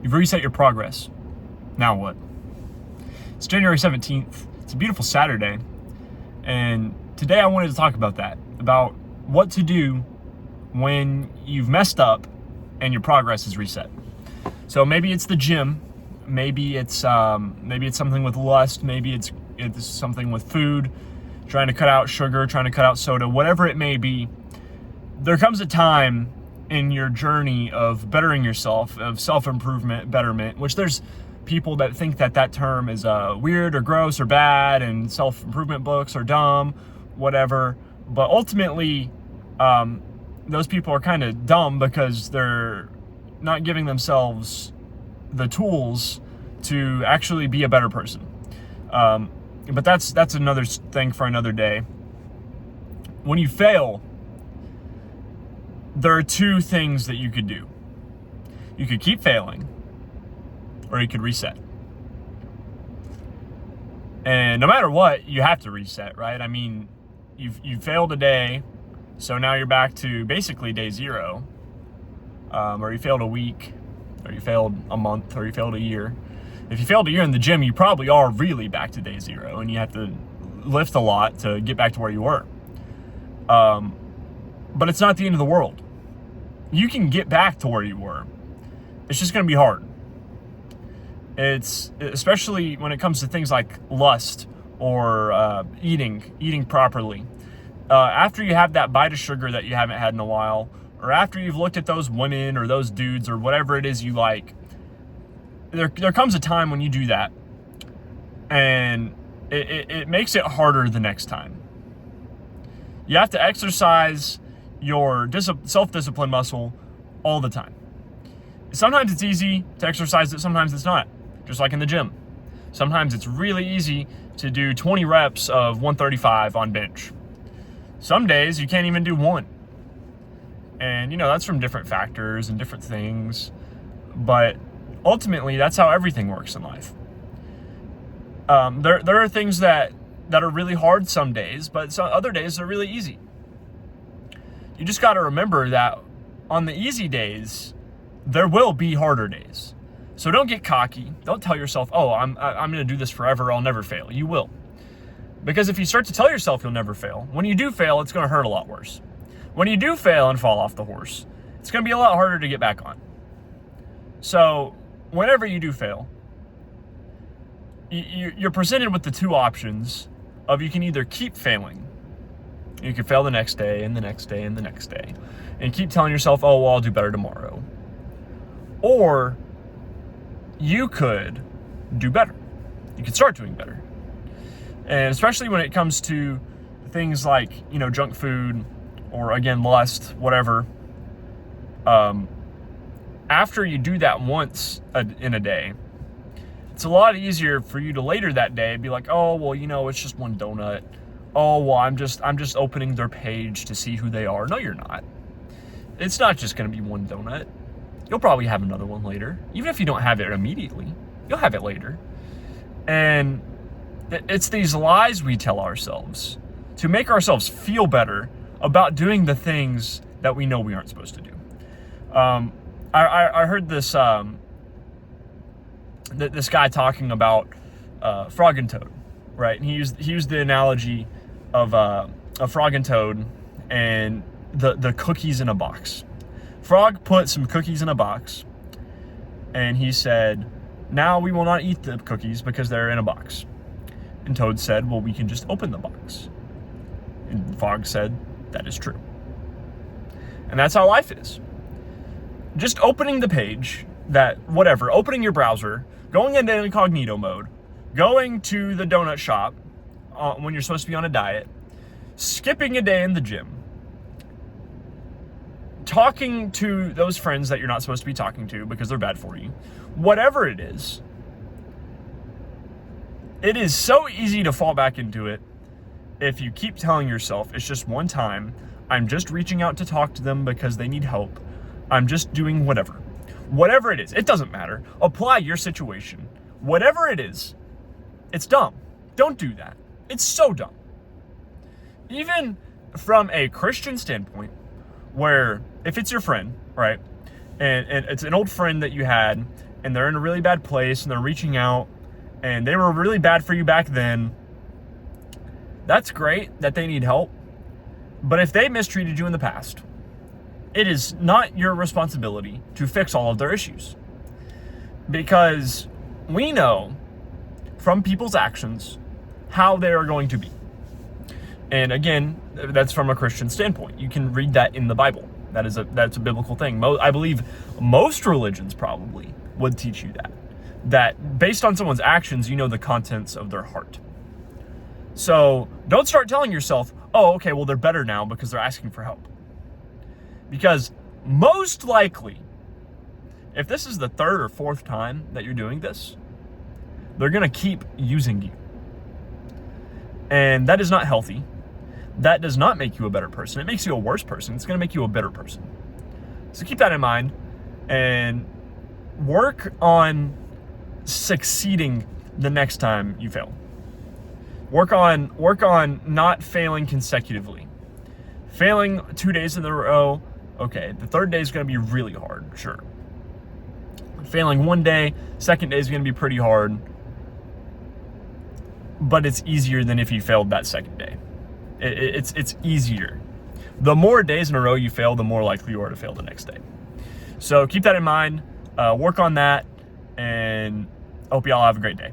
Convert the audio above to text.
You've reset your progress. Now what? It's January 17th. It's a beautiful Saturday. And today I wanted to talk about that, about what to do when you've messed up and your progress is reset. So maybe it's the gym, maybe it's something with lust, maybe it's something with food, trying to cut out sugar, trying to cut out soda, whatever it may be. There comes a time in your journey of bettering yourself, of self-improvement, betterment, which there's people that think that term is weird or gross or bad, and self-improvement books are dumb, whatever. But ultimately, those people are kind of dumb because they're not giving themselves the tools to actually be a better person. But that's another thing for another day. When you fail, there are two things that you could do. You could keep failing, or you could reset. And no matter what, you have to reset, right? I mean, you've failed a day, so now you're back to basically day zero. Or you failed a week, or you failed a month, or you failed a year. If you failed a year in the gym, you probably are really back to day zero, and you have to lift a lot to get back to where you were. But it's not the end of the world. You can get back to where you were. It's just going to be hard. It's especially when it comes to things like lust or eating properly. After you have that bite of sugar that you haven't had in a while, or after you've looked at those women or those dudes or whatever it is you like, there comes a time when you do that, and it makes it harder the next time. You have to exercise your self-discipline muscle all the time. Sometimes it's easy to exercise it, sometimes it's not. Just like in the gym. Sometimes it's really easy to do 20 reps of 135 on bench. Some days you can't even do one. And that's from different factors and different things. But ultimately, that's how everything works in life. There are things that are really hard some days, but some other days they're really easy. You just got to remember that on the easy days, there will be harder days. So don't get cocky. Don't tell yourself, oh, I'm going to do this forever. I'll never fail. You will. Because if you start to tell yourself you'll never fail, when you do fail, it's going to hurt a lot worse. When you do fail and fall off the horse, it's going to be a lot harder to get back on. So whenever you do fail, you're presented with the two options of you can either keep failing. You can fail the next day and the next day and the next day, and keep telling yourself, oh, well, I'll do better tomorrow. Or you could do better. You could start doing better. And especially when it comes to things like, junk food or, again, lust, whatever. After you do that once in a day, it's a lot easier for you to later that day be like, oh, well, it's just one donut. Oh, well, I'm just opening their page to see who they are. No, you're not. It's not just going to be one donut. You'll probably have another one later. Even if you don't have it immediately, you'll have it later. And it's these lies we tell ourselves to make ourselves feel better about doing the things that we know we aren't supposed to do. I heard this this guy talking about Frog and Toad, right? And he used the analogy of a frog and toad and the cookies in a box. Frog put some cookies in a box, and he said, now we will not eat the cookies because they're in a box. And Toad said, well, we can just open the box. And Frog said, that is true. And that's how life is. Just opening the page, opening your browser, going into incognito mode, going to the donut shop when you're supposed to be on a diet, skipping a day in the gym, talking to those friends that you're not supposed to be talking to because they're bad for you, whatever it is so easy to fall back into it if you keep telling yourself it's just one time, I'm just reaching out to talk to them because they need help, I'm just doing whatever it is, it doesn't matter. Apply your situation. Whatever it is, it's dumb. Don't do that. It's so dumb. Even from a Christian standpoint, where if it's your friend, right, and it's an old friend that you had, and they're in a really bad place and they're reaching out and they were really bad for you back then, that's great that they need help. But if they mistreated you in the past, it is not your responsibility to fix all of their issues. Because we know from people's actions how they are going to be. And again, that's from a Christian standpoint. You can read that in the Bible. That's a biblical thing. I believe most religions probably would teach you that based on someone's actions, you know the contents of their heart. So don't start telling yourself, oh, okay, well, they're better now because they're asking for help. Because most likely, if this is the third or fourth time that you're doing this, they're going to keep using you. And that is not healthy. That does not make you a better person. It makes you a worse person. It's going to make you a bitter person. So keep that in mind and work on succeeding the next time you fail. Work on not failing consecutively. Failing 2 days in a row, okay, the third day is going to be really hard, sure. Failing one day, second day is going to be pretty hard, but it's easier than if you failed that second day. It's easier. The more days in a row you fail, the more likely you are to fail the next day. So keep that in mind, work on that, and I hope y'all have a great day.